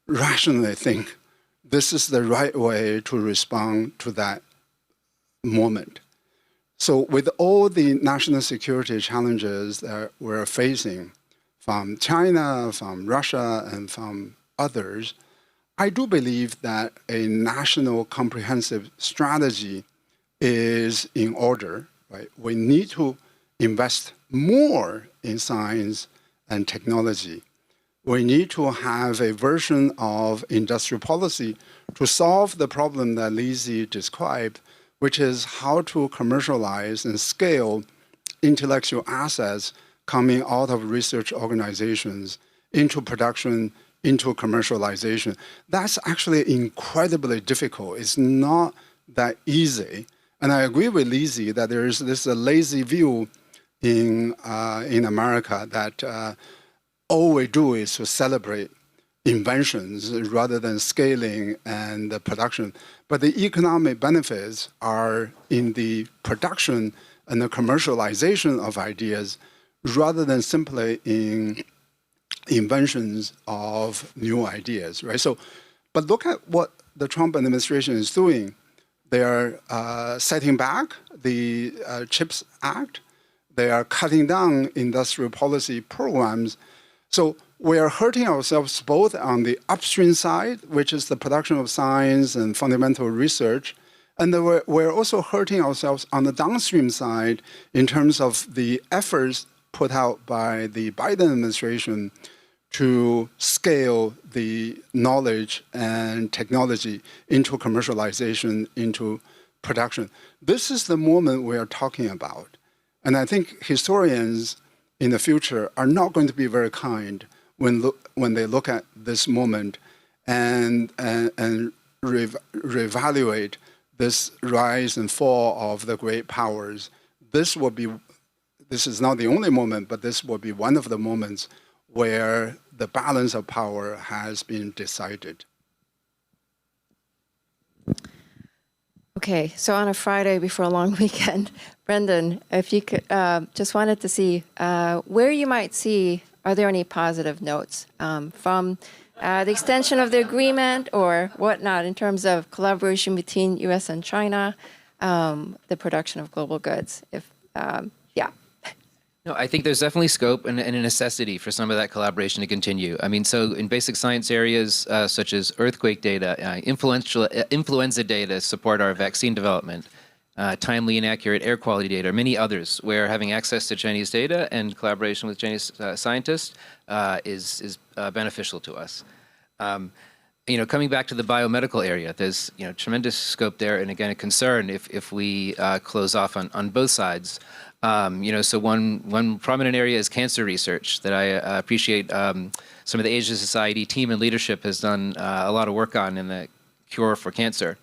rationally think this is the right way to respond to that moment? So with all the national security challenges that we're facing from China, from Russia, and from others, I do believe that a national comprehensive strategy is in order, right? We need to invest more in science and technology. We need to have a version of industrial policy to solve the problem that Lizzi described, which is how to commercialize and scale intellectual assets coming out of research organizations into production, into commercialization. That's actually incredibly difficult. It's not that easy. And I agree with Lizzi that there is this lazy view in America that all we do is to celebrate inventions rather than scaling and the production. But the economic benefits are in the production and the commercialization of ideas rather than simply in inventions of new ideas, right? So, but look at what the Trump administration is doing. They are setting back the CHIPS Act. They are cutting down industrial policy programs. So we are hurting ourselves both on the upstream side, which is the production of science and fundamental research, and we're also hurting ourselves on the downstream side in terms of the efforts put out by the Biden administration to scale the knowledge and technology into commercialization, into production. This is the moment we are talking about. And I think historians in the future are not going to be very kind when they look at this moment and reevaluate this rise and fall of the great powers. This is not the only moment, but this will be one of the moments where the balance of power has been decided. Okay, so on a Friday before a long weekend, Brendan, if you could, just wanted to see where you might see, are there any positive notes from the extension of the agreement or whatnot in terms of collaboration between U.S. and China, the production of global goods? Yeah. No, I think there's definitely scope and a necessity for some of that collaboration to continue. I mean, so in basic science areas such as earthquake data, influenza data support our vaccine development, timely and accurate air quality data, many others, where having access to Chinese data and collaboration with Chinese scientists is beneficial to us. Coming back to the biomedical area, there's tremendous scope there, and again, a concern if we close off on both sides. So one prominent area is cancer research that I appreciate some of the Asia Society team and leadership has done a lot of work on in the cure for cancer.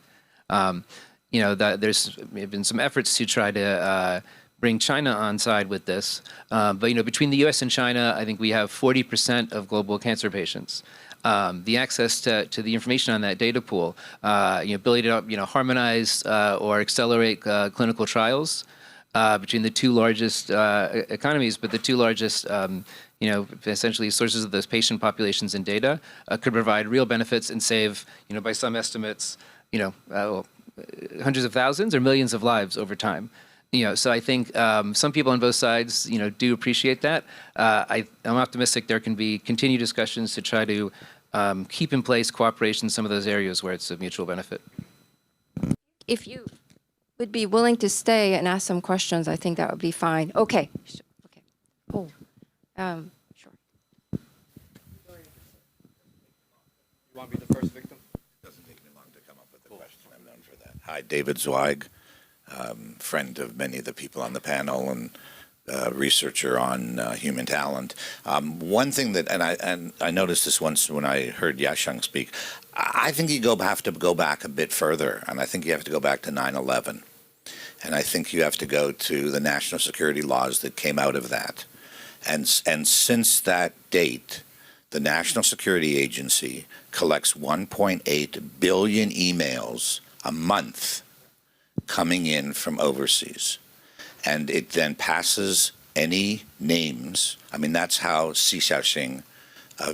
That there's been some efforts to try to bring China on side with this. But between the U.S. and China, I think we have 40% of global cancer patients. The access to the information on that data pool, ability to harmonize or accelerate clinical trials between the two largest economies, but the two largest, essentially sources of those patient populations and data could provide real benefits and save, by some estimates, hundreds of thousands or millions of lives over time. So I think some people on both sides, do appreciate that. I'm optimistic there can be continued discussions to try to keep in place cooperation in some of those areas where it's of mutual benefit. If you would be willing to stay and ask some questions, I think that would be fine. Okay. Okay. Oh, sure. You want to be the first victim? It doesn't take me long to come up with a question. I'm known for that. Hi, David Zweig, friend of many of the people on the panel and researcher on human talent. One thing that, and I noticed this once when I heard Yasheng speak, I think you have to go back a bit further, and I think you have to go back to 9/11. And I think you have to go to the national security laws that came out of that. And since that date, the National Security Agency collects 1.8 billion emails a month coming in from overseas. And it then passes any names. I mean, that's how Yasheng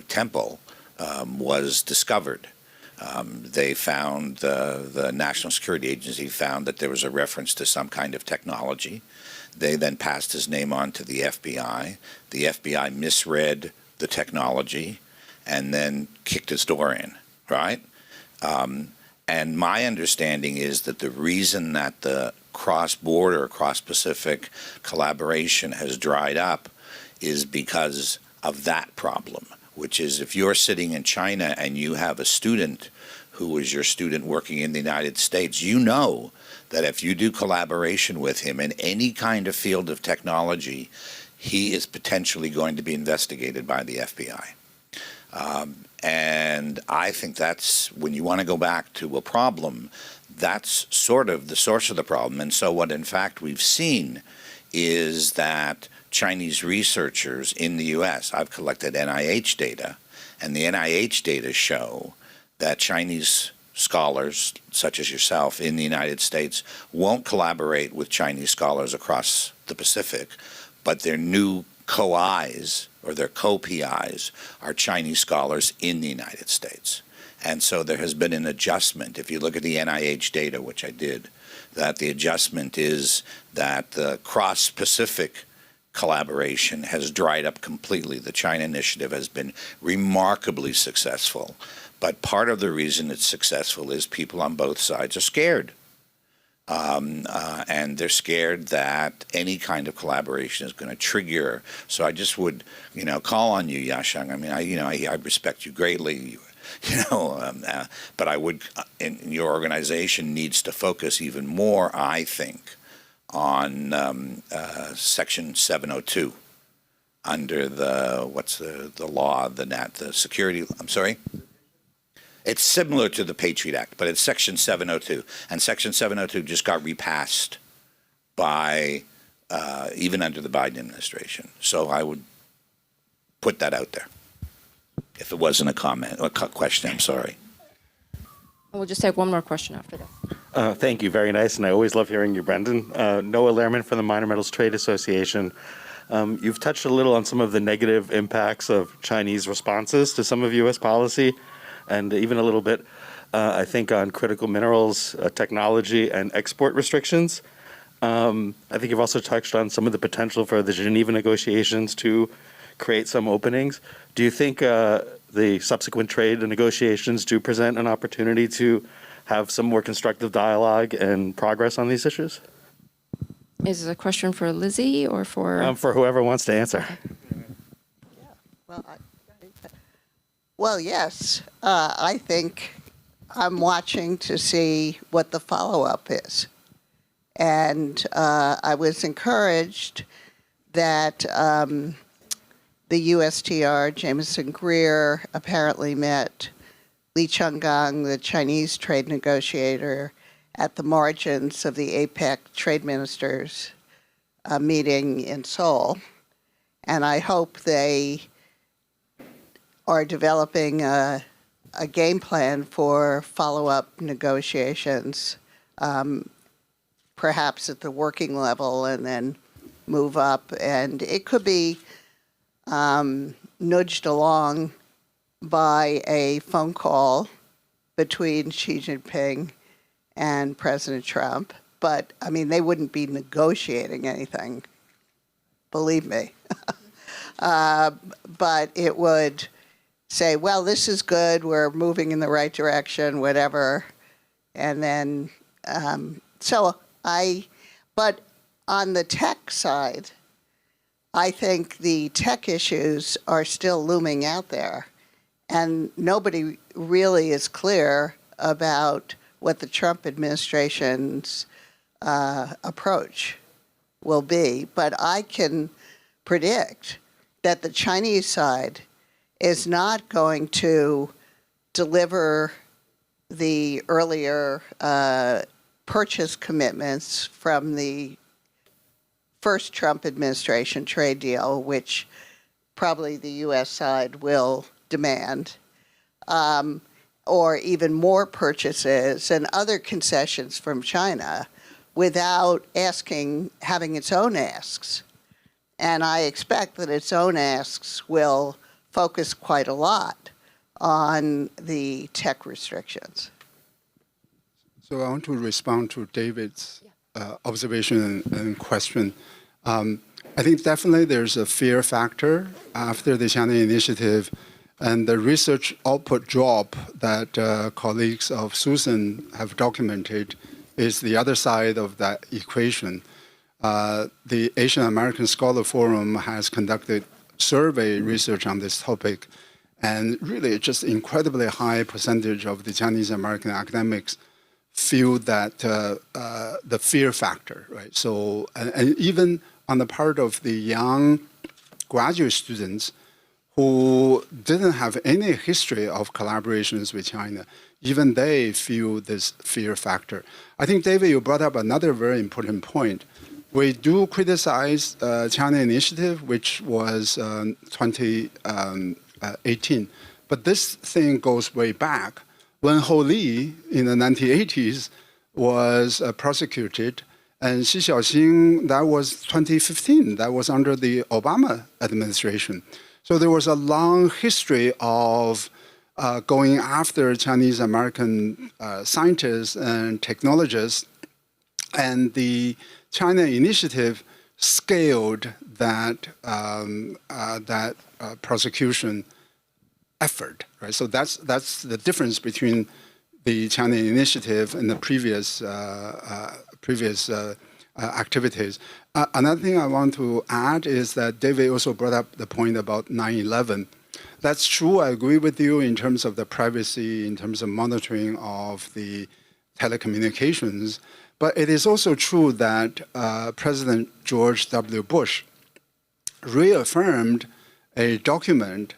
Temple was discovered. They found, the National Security Agency found that there was a reference to some kind of technology. They then passed his name on to the FBI. The FBI misread the technology and then kicked his door in, right? And my understanding is that the reason that the cross-border, cross-Pacific collaboration has dried up is because of that problem, which is if you're sitting in China and you have a student who is your student working in the United States, you know that if you do collaboration with him in any kind of field of technology, he is potentially going to be investigated by the FBI. And I think that's, when you want to go back to a problem, that's sort of the source of the problem. And so what in fact we've seen is that Chinese researchers in the U.S., I've collected NIH data, and the NIH data show that Chinese scholars, such as yourself, in the United States won't collaborate with Chinese scholars across the Pacific, but their new co-Is or their co-PIs are Chinese scholars in the United States. And so there has been an adjustment. If you look at the NIH data, which I did, that the adjustment is that the cross-Pacific collaboration has dried up completely. The China Initiative has been remarkably successful. But part of the reason it's successful is people on both sides are scared. And they're scared that any kind of collaboration is going to trigger. So I just would, call on you, Yasheng. I mean, I respect you greatly, but I would, in your organization needs to focus even more, I think, on Section 702 under the law, the security, I'm sorry? It's similar to the Patriot Act, but it's Section 702. And Section 702 just got repassed by, even under the Biden administration. So I would put that out there. If it wasn't a comment, or a question, I'm sorry. We'll just take one more question after that. Thank you. Very nice. And I always love hearing you, Brendan. Noah Lehrman from the Minor Metals Trade Association. You've touched a little on some of the negative impacts of Chinese responses to some of U.S. policy, and even a little bit, I think, on critical minerals, technology, and export restrictions. I think you've also touched on some of the potential for the Geneva negotiations to create some openings. Do you think the subsequent trade negotiations do present an opportunity to have some more constructive dialogue and progress on these issues? Is this a question for Lizzie or for? For whoever wants to answer. Well, yes. I think I'm watching to see what the follow-up is. And I was encouraged that the USTR, Jameson Greer, apparently met Li Changgang, the Chinese trade negotiator, at the margins of the APEC trade ministers meeting in Seoul. And I hope they are developing a game plan for follow-up negotiations, perhaps at the working level, and then move up. And it could be nudged along by a phone call between Xi Jinping and President Trump. But, I mean, they wouldn't be negotiating anything, believe me. But it would say, well, this is good, we're moving in the right direction, whatever. And then, but on the tech side, I think the tech issues are still looming out there. And nobody really is clear about what the Trump administration's approach will be. But I can predict that the Chinese side is not going to deliver the earlier purchase commitments from the first Trump administration trade deal, which probably the U.S. side will demand, or even more purchases and other concessions from China without having its own asks. And I expect that its own asks will focus quite a lot on the tech restrictions. So I want to respond to David's observation and question. I think definitely there's a fear factor after the China initiative, and the research output drop that colleagues of Susan have documented is the other side of that equation. The Asian American Scholar Forum has conducted survey research on this topic, and really just incredibly high percentage of the Chinese American academics feel that the fear factor, right? So, and even on the part of the young graduate students who didn't have any history of collaborations with China, even they feel this fear factor. I think, David, you brought up another very important point. We do criticize China initiative, which was 2018, but this thing goes way back. When Ho Li in the 1980s was prosecuted, and Xi Xiaoxing, that was 2015, that was under the Obama administration. So there was a long history of going after Chinese American scientists and technologists, and the China initiative scaled that prosecution effort, right? So that's the difference between the China initiative and the previous activities. Another thing I want to add is that David also brought up the point about 9/11. That's true. I agree with you in terms of the privacy, in terms of monitoring of the telecommunications. But it is also true that President George W. Bush reaffirmed a document,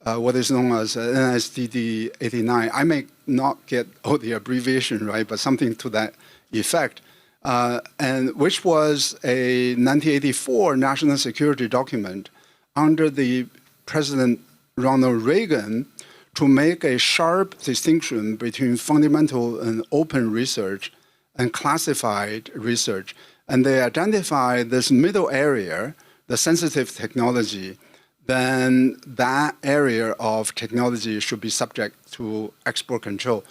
what is known as NSDD 89. I may not get all the abbreviation right, but something to that effect, and which was a 1984 national security document under the President Ronald Reagan to make a sharp distinction between fundamental and open research and classified research. And they identified this middle area, the sensitive technology, then that area of technology should be subject to export control.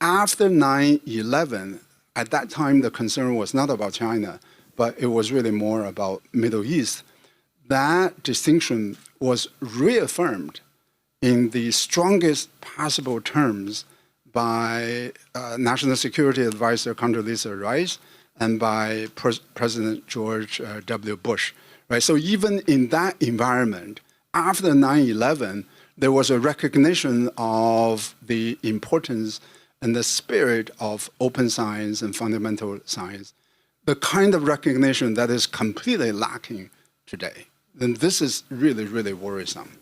After 9/11, at that time, the concern was not about China, but it was really more about Middle East. That distinction was reaffirmed in the strongest possible terms by National Security Advisor Condoleezza Rice and by President George W. Bush. Right? So even in that environment, after 9/11, there was a recognition of the importance and the spirit of open science and fundamental science, the kind of recognition that is completely lacking today. And this is really, really worrisome.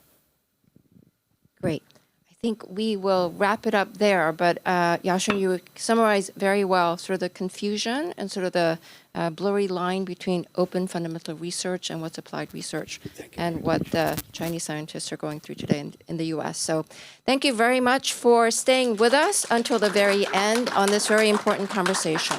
Great. I think we will wrap it up there, but Yasheng, you summarized very well sort of the confusion and sort of the blurry line between open fundamental research and what's applied research and what the Chinese scientists are going through today in the U.S. So thank you very much for staying with us until the very end on this very important conversation.